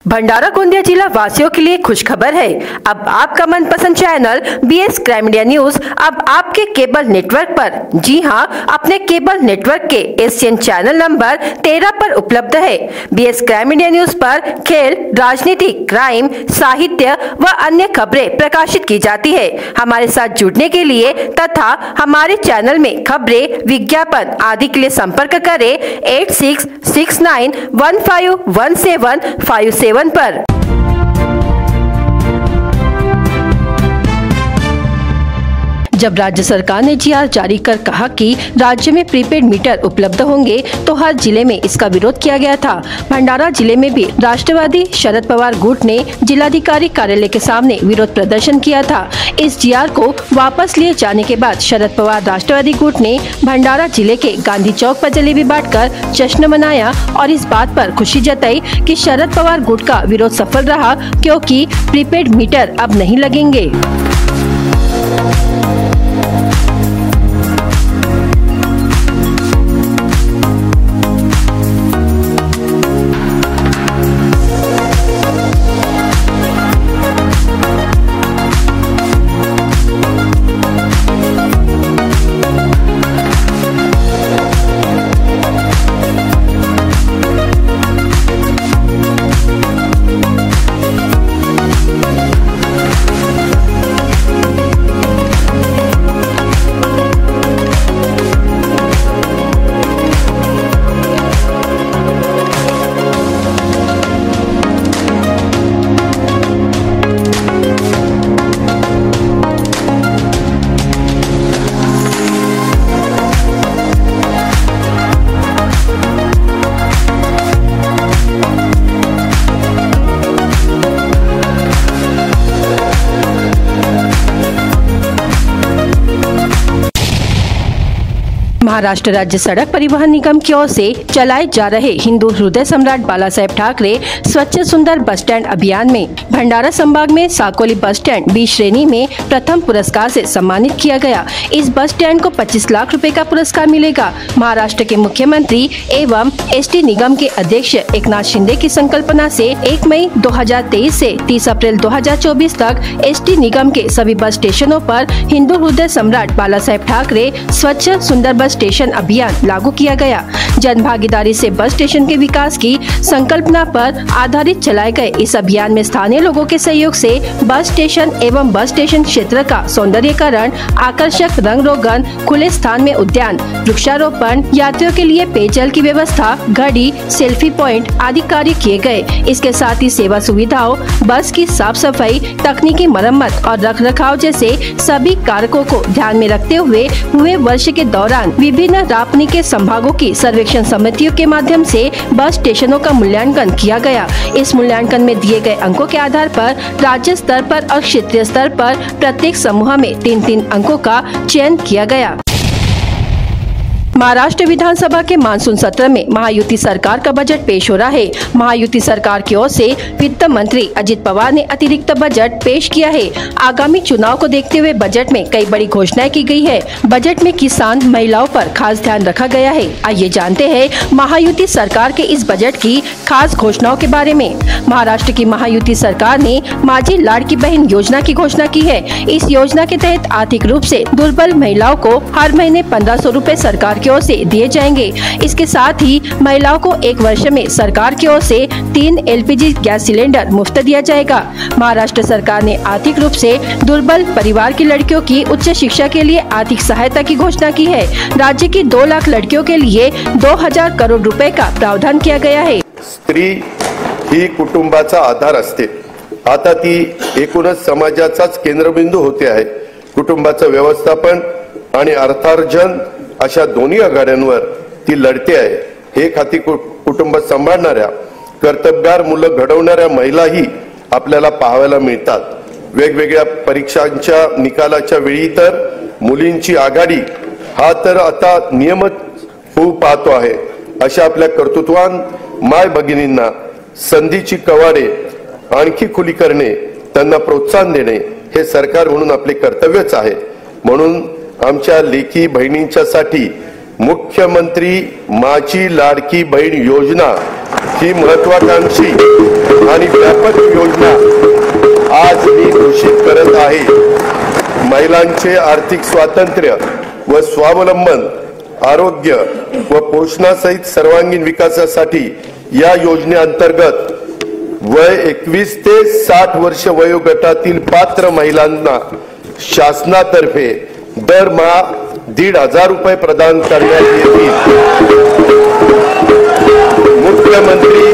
भंडारा गोंदिया जिला वासियों के लिए खुशखबर है। अब आपका मनपसंद channel BS crime media news अब आपके केबल नेटवर्क पर, जी हां, अपने केबल नेटवर्क के एशियन चैनल नंबर 13 पर उपलब्ध है। बीएस क्राइम मीडिया न्यूज पर खेल, राजनीति, क्राइम, साहित्य व अन्य खबरें प्रकाशित की जाती है। हमारे साथ जुड़ने के लिए तथा हमारे चैनल में खबरें, विज्ञापन आदि के लिए संपर्क करें 8669151757 पर। जब राज्य सरकार ने जीआर जारी कर कहा कि राज्य में प्रीपेड मीटर उपलब्ध होंगे, तो हर जिले में इसका विरोध किया गया था। भंडारा जिले में भी राष्ट्रवादी शरद पवार गुट ने जिलाधिकारी कार्यालय के सामने विरोध प्रदर्शन किया था। इस जीआर को वापस लिए जाने के बाद शरद पवार राष्ट्रवादी गुट ने भंडारा जिले के गांधी चौक पर जलेबी बांटकर जश्न मनाया और इस बात पर खुशी जताई कि शरद पवार गुट का विरोध सफल रहा, क्योंकि प्रीपेड मीटर अब नहीं लगेंगे। महाराष्ट्र राज्य सड़क परिवहन निगम की ओर से चलाए जा रहे हिंदू हृदय सम्राट बाला साहेब ठाकरे स्वच्छ सुंदर बस स्टैंड अभियान में भंडारा संभाग में साकोली बस स्टैंड बी श्रेणी में प्रथम पुरस्कार से सम्मानित किया गया। इस बस स्टैंड को 25 लाख रुपए का पुरस्कार मिलेगा। महाराष्ट्र के मुख्यमंत्री एवं एसटी निगम के अध्यक्ष एकनाथ शिंदे की संकल्पना से 1 मई 2023 से 30 अप्रैल 2024 तक एसटी निगम के सभी बस स्टेशनों पर हिंदू हृदय सम्राट बाला साहेब ठाकरे स्वच्छ सुंदर बस स्टेशन अभियान लागू किया गया। जन भागीदारी से बस स्टेशन के विकास की संकल्पना पर आधारित चलाए गए इस अभियान में स्थानीय लोगों के सहयोग से बस स्टेशन एवं बस स्टेशन क्षेत्र का सौंदर्यीकरण, आकर्षक रंग रोगन, खुले स्थान में उद्यान, वृक्षारोपण, यात्रियों के लिए पेयजल की व्यवस्था, घड़ी, सेल्फी पॉइंट आदि कार्य किए गए। इसके साथ ही सेवा सुविधाओं, बस की साफ सफाई, तकनीकी मरम्मत और रख रखाव जैसे सभी कारकों को ध्यान में रखते हुए वर्ष के दौरान विभिन्न रापनी के संभागों की सर्वेक्षण समितियों के माध्यम से बस स्टेशनों का मूल्यांकन किया गया। इस मूल्यांकन में दिए गए अंकों के आधार पर राज्य स्तर पर और क्षेत्रीय स्तर पर प्रत्येक समूह में 3-3 अंकों का चयन किया गया। महाराष्ट्र विधानसभा के मानसून सत्र में महायुति सरकार का बजट पेश हो रहा है। महायुति सरकार की ओर से वित्त मंत्री अजित पवार ने अतिरिक्त बजट पेश किया है। आगामी चुनाव को देखते हुए बजट में कई बड़ी घोषणाएं की गई है। बजट में किसान, महिलाओं पर खास ध्यान रखा गया है। आइए जानते हैं महायुति सरकार के इस बजट की खास घोषणाओं के बारे में। महाराष्ट्र की महायुति सरकार ने माझी लाड़की बहन योजना की घोषणा की है। इस योजना के तहत आर्थिक रूप से दुर्बल महिलाओं को हर महीने 1500 रूपए सरकार की ओर से दिए जाएंगे। इसके साथ ही महिलाओं को 1 वर्ष में सरकार की ओर से 3 एलपीजी गैस सिलेंडर मुफ्त दिया जाएगा। महाराष्ट्र सरकार ने आर्थिक रूप से दुर्बल परिवार की लड़कियों की उच्च शिक्षा के लिए आर्थिक सहायता की घोषणा की है। राज्य की 2 लाख लड़कियों के लिए 2000 करोड़ रुपए का प्रावधान किया गया है। स्त्री ही कुटुंबाचा आधार असते, आता ती एकूणच समाजाचाच केंद्रबिंदू होते आहे। कुटुंबाचं व्यवस्थापन आणि अर्थार्जन अशा दोन्ही आघाड्यांवर ती लढते आहे। एक हाती कुटुंब सांभाळणाऱ्या, कर्तबगार मुलं घडवणाऱ्या महिलाही आपल्याला पाहायला मिळतात। वेगवेगळ्या परीक्षांच्या निकालाच्या वेळी तर मुलींची आघाडी हा तर आता नियमित होऊ पाहतो आहे। अशा आपल्या कर्तृत्ववान माय भगिनींना संधीची कवाडे आणखी खुली करणे, त्यांना प्रोत्साहन देणे हे सरकार म्हणून आपले कर्तव्यच आहे। म्हणून आमच्या लेकी बहिणींच्यासाठी मुख्यमंत्री माझी लाडकी बहीण योजना ही महत्वाकांक्षी आणि व्यापक योजना आज मी घोषित करत आहे। महिलांचे आर्थिक स्वातंत्र्य व स्वावलंबन, आरोग्य व पोषणासहित सर्वांगीण विकासासाठी या योजनेअंतर्गत वय 21 ते 60 वर्ष वयोगटातील पात्र महिलांना शासनातर्फे दरमहा 1,500 रुपये प्रदान करण्यात येतील। मुख्यमंत्री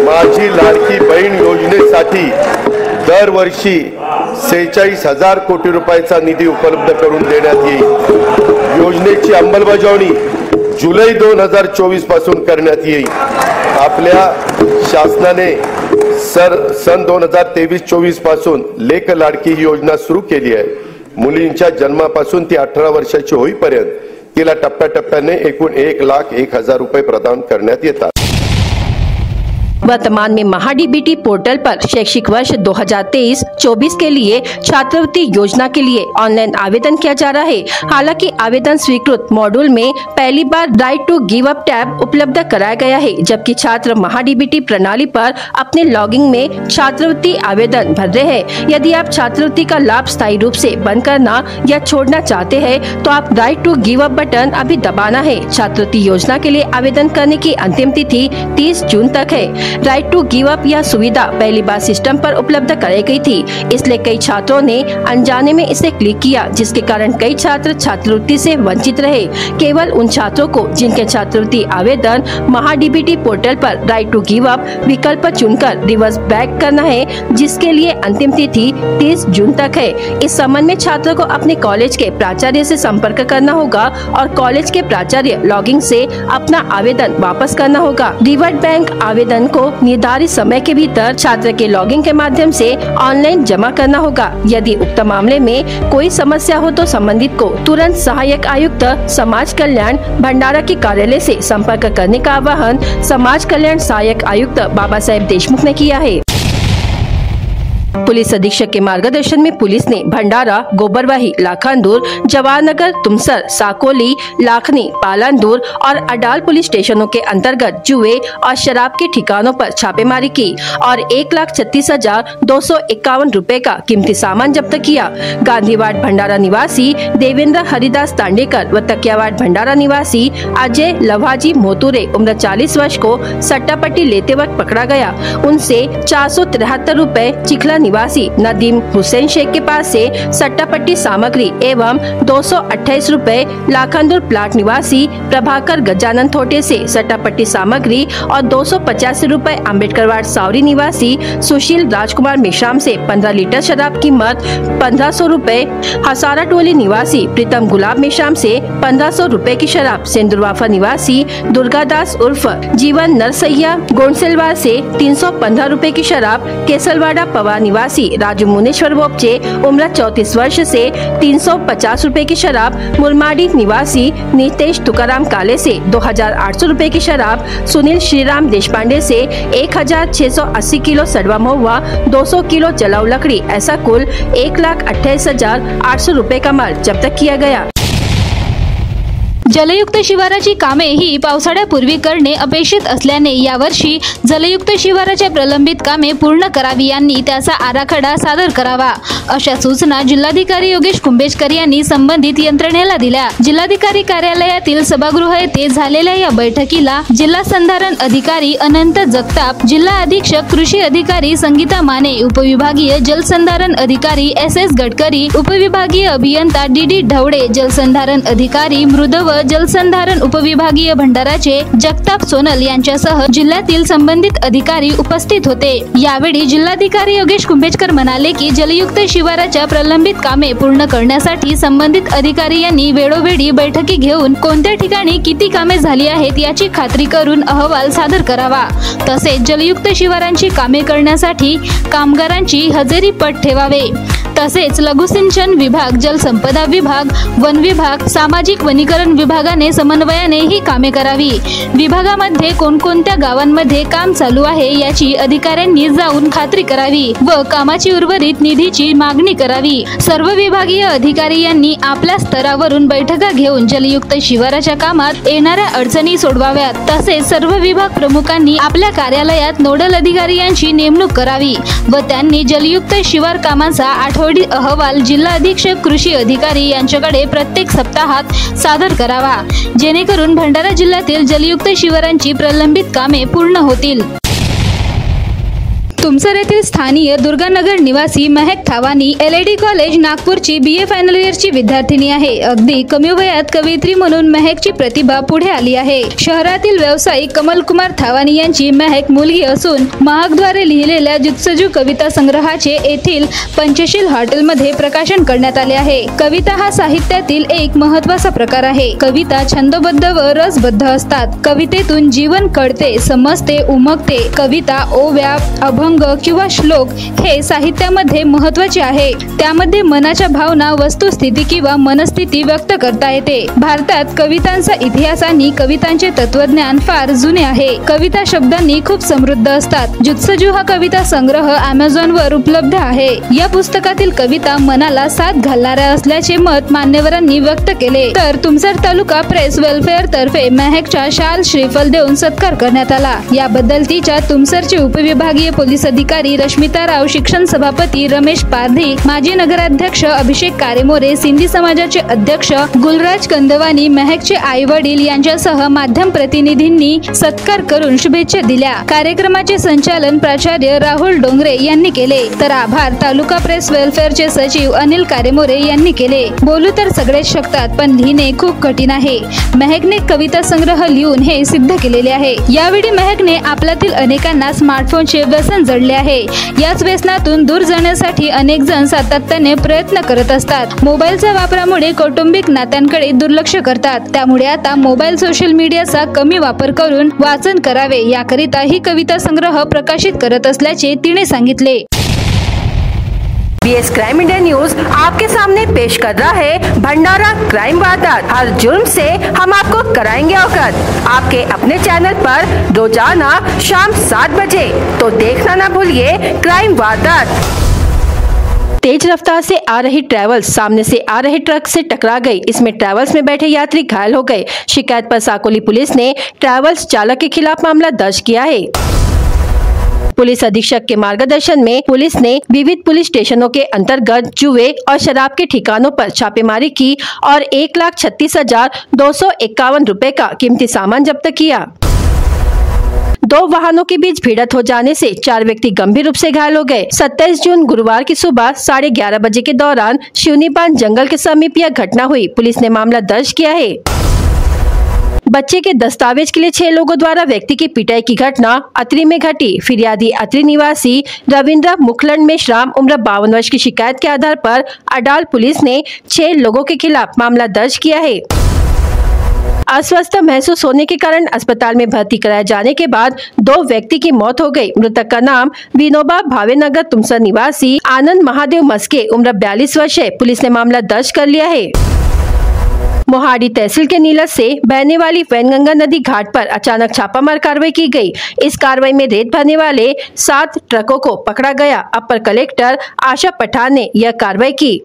माझी लाडकी बहीण योजनेसाठी दरवर्षी 46,000 कोटी रुपयाचा निधी उपलब्ध करून देण्यात येईल। योजनेची अंमलबजावणी जुलै 2024 पासून करण्यात येईल। आपल्या शासनाने सन 2023-24 पासून लेक लाडकी ही योजना सुरू केली आहे। मुलींच्या जन्मापासून ती 18 वर्षाची होईपर्यंत तिला टप्प्याटप्प्याने एकूण 1,01,000 रुपये प्रदान करण्यात येतात। वर्तमान में महाडीबीटी पोर्टल पर शैक्षिक वर्ष 2023-24 के लिए छात्रवृत्ति योजना के लिए ऑनलाइन आवेदन किया जा रहा है। हालांकि आवेदन स्वीकृत मॉड्यूल में पहली बार right to give up tab उपलब्ध कराया गया है, जबकि छात्र महाडीबीटी प्रणाली पर अपने लॉगिंग में छात्रवृत्ति आवेदन भर रहे हैं। यदि आप छात्रवृत्ति का लाभ स्थायी रूप से बंद करना या छोड़ना चाहते हैं तो आप right to give up button अभी दबाना है। छात्रवृत्ति योजना के लिए आवेदन करने की अंतिम तिथि 30 जून तक है। राइट टू गिव अप यह सुविधा पहली बार सिस्टम पर उपलब्ध कराई गई थी, इसलिए कई छात्रों ने अनजाने में इसे क्लिक किया, जिसके कारण कई छात्र छात्रवृत्ति से वंचित रहे। केवल उन छात्रों को जिनके छात्रवृत्ति आवेदन महाडीबीटी पोर्टल पर राइट टू गिव अप विकल्प चुनकर रिवर्स बैक करना है, जिसके लिए अंतिम तिथि 30 जून तक है। इस संबंध में छात्रों को अपने कॉलेज के प्राचार्य से संपर्क करना होगा और कॉलेज के प्राचार्य लॉगिंग से अपना आवेदन वापस करना होगा। रिवर्स बैंक आवेदन को निर्धारित समय के भीतर छात्र के लॉगिंग के माध्यम से ऑनलाइन जमा करना होगा। यदि उक्त मामले में कोई समस्या हो तो संबंधित को तुरंत सहायक आयुक्त समाज कल्याण भंडारा के कार्यालय से संपर्क करने का आह्वान समाज कल्याण सहायक आयुक्त बाबा साहेब देशमुख ने किया है। पुलिस अधीक्षक के मार्गदर्शन में पुलिस ने भंडारा, गोबरवाही, लाखांदूर, जवाहरनगर, तुमसर, साकोली, लाखनी, पालांदूर और अडाल पुलिस स्टेशनों के अंतर्गत जुए और शराब के ठिकानों पर छापेमारी की और 1,36,251 रुपए का कीमती सामान जब्त किया। गांधीवाड़ भंडारा निवासी देवेंद्र हरिदास तांडेकर व तकियावाड़ भंडारा निवासी अजय लवाजी मोतुरे उम्र 40 वर्ष को सट्टापट्टी लेते वक्त पकड़ा गया। उनसे 473 रुपए चिखला निवासी नदीम हुसैन शेख के पास से सट्टापट्टी सामग्री एवं 228 रुपए लाखांदूर प्लाट निवासी प्रभाकर गजानन थोटे से सट्टापट्टी सामग्री और 285 रुपए अम्बेडकरवाड़ सावरी निवासी सुशील राजकुमार मेश्राम से 15 लीटर शराब कीमत 1500 रुपए, हसारा टोली निवासी प्रीतम गुलाब मेश्राम से 1500 रुपए की शराब, सेंदुरवाफा निवासी दुर्गादास उर्फ जीवन नरसैया गोंडसेलवार से 315 रुपए की शराब, केसलवाड़ा पवा निवासी राजू मुनेश्वर बोपचे उम्र 34 वर्ष से 350 रुपए की शराब, मुरमाडी निवासी नितेश तुकाराम काले से 2,800 रुपए की शराब, सुनील श्रीराम देशपांडे से 1,680 किलो सड़वा महुआ, 200 किलो जलाऊ लकड़ी, ऐसा कुल 1,28,800 रुपए का माल जब्त किया गया। जलयुक्त शिवाराची कामे ही पावसाळ्यापूर्वी करणे अपेक्षित असल्याने यावर्षी जलयुक्त शिवाराच्या प्रलंबित कामे पूर्ण करावी यांनी त्याचा आराखडा सादर करावा अशा सूचना जिल्हाधिकारी योगेश कुंभेजकर यांनी संबंधित यंत्रणेला दिल्या। जिल्हाधिकारी कार्यालयातील सभागृह येथे झालेल्या या बैठकीला जिल्हा संधारण अधिकारी अनंत जगताप, जिल्हा अधीक्षक कृषी अधिकारी संगीता माने, उपविभागीय जलसंधारण अधिकारी SS गडकरी, उपविभागीय अभियंता DD ढवळे, जलसंधारण अधिकारी मृद व जलसंधारण उपविभागीय भंडाराचे जगताप सोनल यांच्यासह जिल्ह्यातील संबंधित अधिकारी उपस्थित होते। यावेळी जिल्हाधिकारी योगेश कुंभेजकर म्हणाले की जलयुक्त शिवाराच्या प्रलंबित कामे पूर्ण करण्यासाठी संबंधित अधिकारी यांनी वेळोवेळी बैठकी घेऊन कोणत्या ठिकाणी किती कामे झाली आहेत याची खात्री करून अहवाल सादर करावा। तसेच जलयुक्त शिवारांची कामे करण्यासाठी कामगारांची हजेरी पट ठेवावे। तसेच लघुसिंचन विभाग, जलसंपदा विभाग, वन विभाग, सामाजिक वनीकरण विभाग विभागाने समन्वयाने ही कामे करावी। विभागामध्ये कोणकोणत्या गावांमध्ये काम चालू आहे याची अधिकाऱ्यांनी जाऊन खात्री करावी व कामाची उर्वरित निधीची मागणी करावी। सर्व विभागीय अधिकारी यांनी आपल्या स्तरावरून बैठका घेऊन जलयुक्त शिवाराच्या कामात येणाऱ्या अडचणी सोडवाव्यात। तसेच सर्व विभाग प्रमुखांनी आपल्या कार्यालयात नोडल अधिकारी यांची नेमणूक करावी व त्यांनी जलयुक्त शिवार कामांचा आठवडी अहवाल जिल्हा अधीक्षक कृषी अधिकारी यांच्याकडे प्रत्येक सप्ताहात सादर करावा, जेणेकरून भंडारा जिल्ह्यातील जलयुक्त शिवारांची प्रलंबित कामे पूर्ण होतील। तुमसर येथील स्थानीय दुर्गानगर निवासी महक थावानी LAD कॉलेज नागपूरची BA फायनल इयरची विद्यार्थिनी आहे। अगदी कमी वयात कवयित्री म्हणून महकची प्रतिभा पुढे आली आहे। शहरातील व्यावसायिक कमलकुमार थावानी यांची महक मुलगी असून महकद्वारे लिहिलेल्या जुत्सजू कविता संग्रहाचे येथील पंचशील हॉटेलमध्ये प्रकाशन करण्यात आले आहे। कविता हा साहित्यातील एक महत्त्वाचा प्रकार आहे। कविता छंदबद्ध व रसबद्ध असतात। कवितेतून जीवन कळते, समजते, उमगते। कविता, ओव्या, अभंग किंवा श्लोक हे साहित्यामध्ये महत्त्वाचे आहे। त्यामध्ये मनाच्या भावना, वस्तुस्थिती किंवा मनस्थिती व्यक्त करता येते। भारतात कवितांचा इतिहास आणि कवितांचे तत्वज्ञान फार जुने आहे। कविता शब्दांनी खूप समृद्ध असतात। जुत्सजू हा कविता संग्रह Amazon वर उपलब्ध आहे। या पुस्तकातील कविता मनाला साथ घालणाऱ्या असल्याचे मत मान्यवरांनी व्यक्त केले। तर तुमसर तालुका प्रेस वेलफेअर तर्फे महकच्या शाल श्रीफल देऊन सत्कार करण्यात आला। याबद्दल तिच्या तुमसरचे उपविभागीय पोलीस अधिकारी रश्मिता राव, शिक्षण सभापती रमेश पारधी, माजी नगराध्यक्ष अभिषेक कारेमोरे, सिंधी समाजाचे अध्यक्ष गुलराज कंदवानी, महकचे आई वडील यांच्यासह माध्यम प्रतिनिधींनी सत्कार करून शुभेच्छा दिल्या। कार्यक्रमाचे संचालन प्राचार्य राहुल डोंगरे यांनी केले, तर आभार तालुका प्रेस वेलफेअरचे सचिव अनिल कारेमोरे यांनी केले। बोलू तर सगळेच शकतात, पण लिहिणे खूप कठीण आहे। महकने कविता संग्रह लिहून हे सिद्ध केलेले आहे। यावेळी महकने आपल्यातील अनेकांना स्मार्टफोनचे व्यसन जडले आहे। याच व्यसनातून दूर जाण्यासाठी अनेक जण सातत्याने प्रयत्न करत असतात। मोबाईलच्या वापरामुळे कौटुंबिक नात्यांकडे दुर्लक्ष करतात। त्यामुळे आता मोबाईल, सोशल मीडियाचा कमी वापर करून वाचन करावे, याकरिता ही कविता संग्रह प्रकाशित करत असल्याचे तिने सांगितले। BS क्राइम इंडिया न्यूज आपके सामने पेश कर रहा है भंडारा क्राइम वारदात। हर जुर्म से हम आपको कराएंगे अवगत। आपके अपने चैनल पर रोजाना शाम 7 बजे, तो देखना ना भूलिए क्राइम वारदात। तेज रफ्तार से आ रही ट्रैवल्स सामने से आ रहे ट्रक से टकरा गई। इसमें ट्रैवल्स में बैठे यात्री घायल हो गए। शिकायत पर साकोली पुलिस ने ट्रैवल्स चालक के खिलाफ मामला दर्ज किया है। पुलिस अधीक्षक के मार्गदर्शन में पुलिस ने विविध पुलिस स्टेशनों के अंतर्गत जुए और शराब के ठिकानों पर छापेमारी की और 1,36,251 रुपए का कीमती सामान जब्त किया। 2 वाहनों के बीच भिड़ंत हो जाने से 4 व्यक्ति गंभीर रूप से घायल हो गए। 27 जून गुरुवार की सुबह 11:30 बजे के दौरान शिवनीपान जंगल के समीप यह घटना हुई। पुलिस ने मामला दर्ज किया है। बच्चे के दस्तावेज के लिए 6 लोगों द्वारा व्यक्ति की पिटाई की घटना अतरी में घटी। फिरियादी अतरी निवासी रविंद्र मुखलंड मेश्राम उम्र 52 वर्ष की शिकायत के आधार पर अडाल पुलिस ने 6 लोगों के खिलाफ मामला दर्ज किया है। अस्वस्थ महसूस होने के कारण अस्पताल में भर्ती कराए जाने के बाद 2 व्यक्ति की मौत हो गई। मृतक का नाम विनोबा भावेनगर तुमसर निवासी आनंद महादेव मस्के उम्र 42 वर्ष है। पुलिस ने मामला दर्ज कर लिया है। मोहाड़ी तहसील के नीलस से बहने वाली वैनगंगा नदी घाट पर अचानक छापामार कार्रवाई की गई। इस कार्रवाई में रेत भरने वाले 7 ट्रकों को पकड़ा गया। अपर कलेक्टर आशा पठान ने यह कार्रवाई की।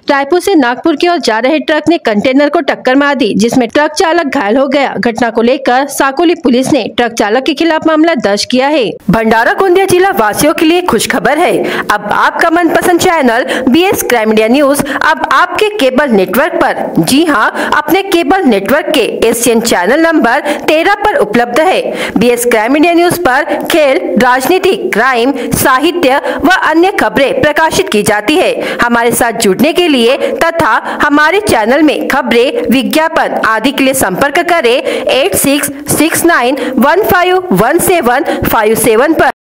रायपुर से नागपुर की ओर जा रहे ट्रक ने कंटेनर को टक्कर मार दी, जिसमें ट्रक चालक घायल हो गया। घटना को लेकर साकोली पुलिस ने ट्रक चालक के खिलाफ मामला दर्ज किया है। भंडारा गोंदिया जिला वासियों के लिए खुश खबर है। अब आपका मनपसंद channel BS crime India news अब आपके केबल नेटवर्क पर, जी हां, अपने केबल नेटवर्क के एशियन चैनल नंबर 13 पर उपलब्ध है। BS क्राइम इंडिया न्यूज पर खेल, राजनीति, क्राइम, साहित्य व अन्य खबरें प्रकाशित की जाती है। हमारे साथ जुड़ने के लिए तथा हमारे चैनल में खबरें, विज्ञापन आदि के लिए संपर्क करें 8669151757 पर।